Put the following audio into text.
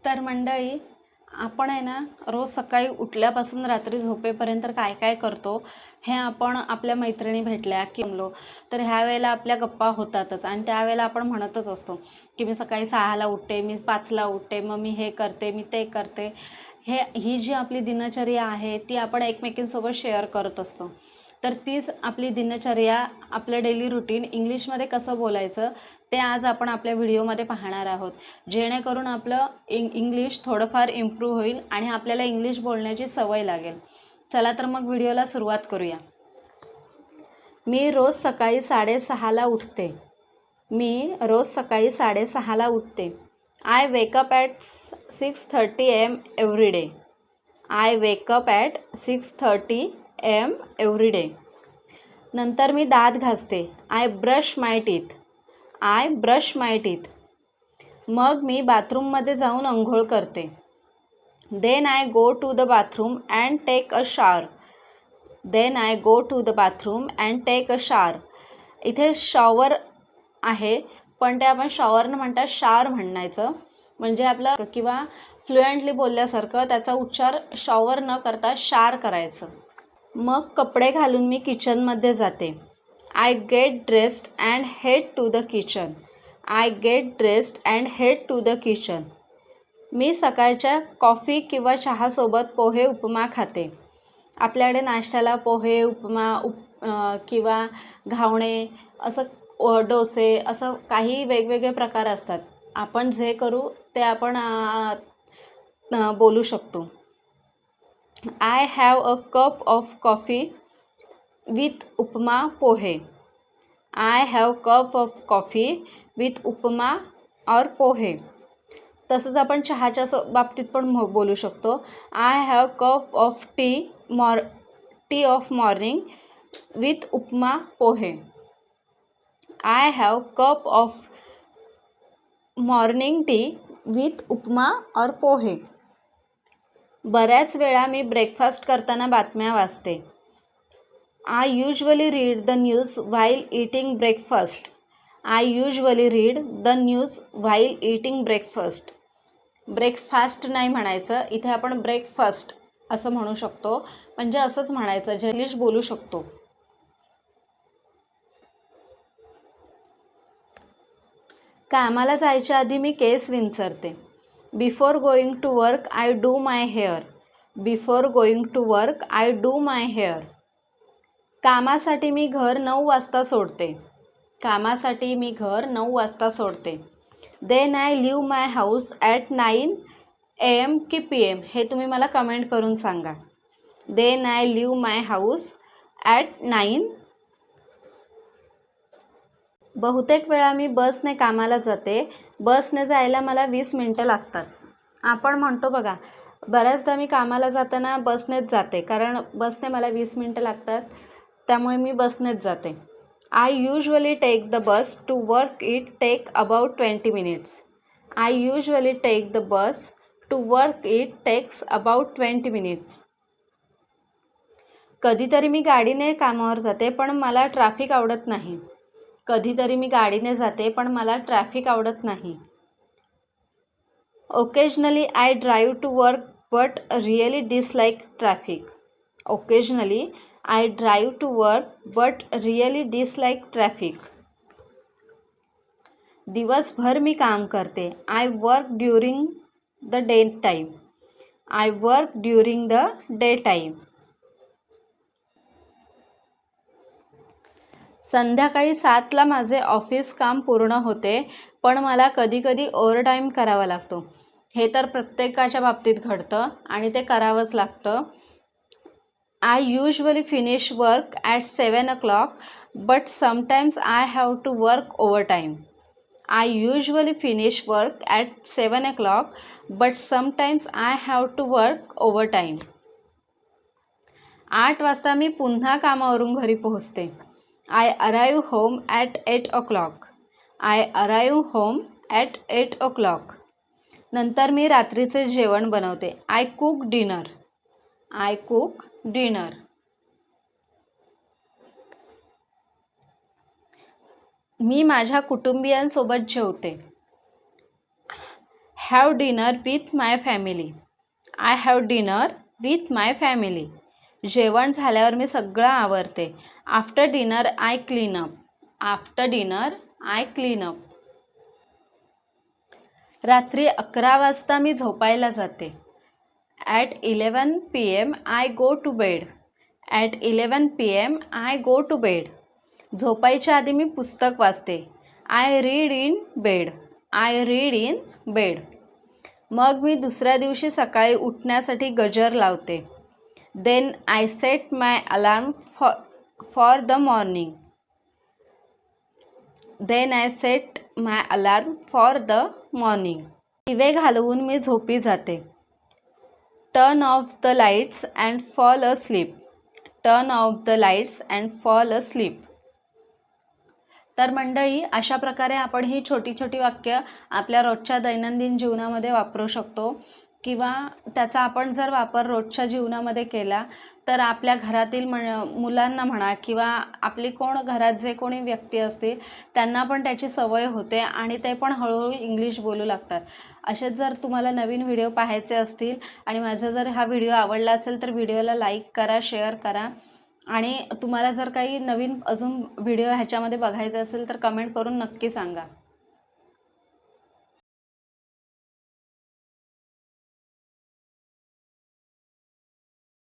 तर मंडळी, आपण आहे ना रोज सकाळी उठल्यापासून रात्री झोपेपर्यंत काय काय करतो हे आपण आपल्या मैत्रिणी भेटल्या की जमलो तर ह्या वेळेला आपल्या गप्पा होतातच. आणि त्यावेळेला आपण म्हणतच असतो की मी सकाळी 6ला उठते, मी 5ला उठते, मग मी हे करते, मी ते करते. ही जी आपली दिनचर्या आहे ती आपण एकमेकींसोबत शेअर करत असतो. तर तीच आपली दिनचर्या, आपलं डेली रुटीन इंग्लिशमध्ये कसं बोलायचं ते आज आपण आपल्या व्हिडिओमध्ये पाहणार आहोत, जेणेकरून आपलं इंग्लिश थोडंफार इम्प्रूव्ह होईल आणि आपल्याला इंग्लिश बोलण्याची सवय लागेल. चला तर मग व्हिडिओला सुरुवात करूया. मी रोज सकाळी 6:30ला उठते. मी रोज सकाळी 6:30ला उठते. I wake up at 6:30 AM every day. I wake up at 6:30 AM every day. नंतर मी दात घासते. I brush my teeth. I brush my teeth. मग मी बाथरूममध्ये जाऊन अंघोळ करते. Then I go to the bathroom and take a shower. Then I go to the bathroom and take a shower. इथे शॉवर आहे, पण ते आपण शॉवर न म्हणता शावर म्हणायचं, म्हणजे आपलं किंवा फ्लुएंटली बोलल्यासारखं त्याचा उच्चार शॉवर न करता शार करायचं. मग कपडे घालून मी किचनमध्ये जाते. I get dressed and head to the kitchen. I get dressed and head to the kitchen. मी सकाळच्या कॉफी किंवा चहासोबत पोहे उपमा खाते. आपल्याकडे नाश्त्याला पोहे उपमा किंवा घावणे असं डोसे असं काही वेगवेगळे प्रकार असतात. आपण जे करू ते आपण बोलू शकतो. I have a cup of coffee with upma pohe. I have cup of coffee with upma और पोहे. तसंच आपण चहाच्या बाबतीत पण बोलू शकतो. I have cup of tea of morning with upma pohe. I have cup of morning tea with upma और पोहे. बऱ्याच वेळा मी ब्रेकफास्ट करताना बातम्या वाचते. I usually read the news while eating breakfast. I usually read the news while eating breakfast. Breakfast नाही म्हणायचं, इथे आपण ब्रेकफास्ट असं म्हणू शकतो, म्हणजे असंच म्हणायचं, जे इंग्लिश बोलू शकतो. कामाला जायच्या आधी मी केस विंचरते. Before going to work I do my hair. Before going to work I do my hair. कामासाठी मी घर 9 वाजता सोडते. कामासाठी मी घर 9 वाजता सोडते. Then I leave my house at 9 AM की PM हे तुम्ही मला कमेंट करून सांगा. Then I leave my house at 9. बहुतेक वेळा मी बसने कामाला जाते. बसने जायला मला 20 मिनटं लागतात. आपण म्हणतो बघा, बऱ्याचदा मी कामाला जाताना बसनेच जाते, कारण बसने मला 20 मिनटं लागतात, त्यामुळे मी बसनेच जाते. I usually take the bus to work. It take about 20 minutes. I usually take the bus to work. It takes about 20 minutes. कधीतरी मी गाडीने कामावर जाते, पण मला ट्रॅफिक आवडत नाही. कधीतरी मी गाडीने जाते, पण मला ट्रॅफिक आवडत नाही. Occasionally I drive to work but really dislike traffic. Occasionally I drive to work but really dislike traffic. दिवसभर मी काम करते. I work during the day time. I work during the day time. संध्याकाळी 7ला माझे office काम पूर्ण होते, पण मला कधीकधी ओव्हरटाईम करावा लागतो. हे तर प्रत्येकाच्या बाबतीत घडतं आणि ते करावंच लागतं. I usually finish work at 7 o'clock but sometimes I have to work overtime. I usually finish work at 7 o'clock but sometimes I have to work overtime. 8 वाजता मी पुन्हा कामावरून घरी पोहोचते. I arrive home at 8 o'clock. I arrive home at 8 o'clock. नंतर मी रात्रीचे जेवण बनवते. I cook dinner. I cook dinner. मी माझ्या कुटुंबियांसोबत जेवते. Have dinner with my family. I have dinner with my family. जेवण झाल्यावर मी सगळं आवरते. After dinner I clean up. After dinner I clean up. रात्री 11 वाजता मी झोपायला जाते. At 11 PM I go to bed. At 11 PM I go to bed. झोपायच्या आधी मी पुस्तक वाचते. I read in bed. I read in bed. मग मी दुसऱ्या दिवशी सकाळी उठण्यासाठी गजर लावते. Then I set my alarm for the morning. Then I set my alarm for the morning. दिवे घालवून मी झोपी जाते. Turn off the lights and fall asleep. Turn off the lights and fall asleep. तर मंडळी, अशा प्रकारे आपण ही छोटी छोटी वाक्य आपल्या रोजच्या दैनंदिन जीवनामध्ये वापरू शकतो किंवा त्याचा आपण जर वापर रोजच्या जीवनामध्ये केला तर आपल्या घरातील मुलांना म्हणा किंवा आपली घरात जे कोणी व्यक्ती असतील त्यांना पण त्याची सवय होते आणि ते पण हळूहळू इंग्लिश बोलू लागतात. असेच जर तुम्हाला नवीन व्हिडिओ पाहायचे असतील आणि माझा जर हा व्हिडिओ आवडला असेल तर व्हिडिओला लाईक करा, शेअर करा आणि तुम्हाला जर काही नवीन अजून व्हिडिओ ह्याच्यामध्ये बघायचे असेल तर कमेंट करून नक्की सांगा.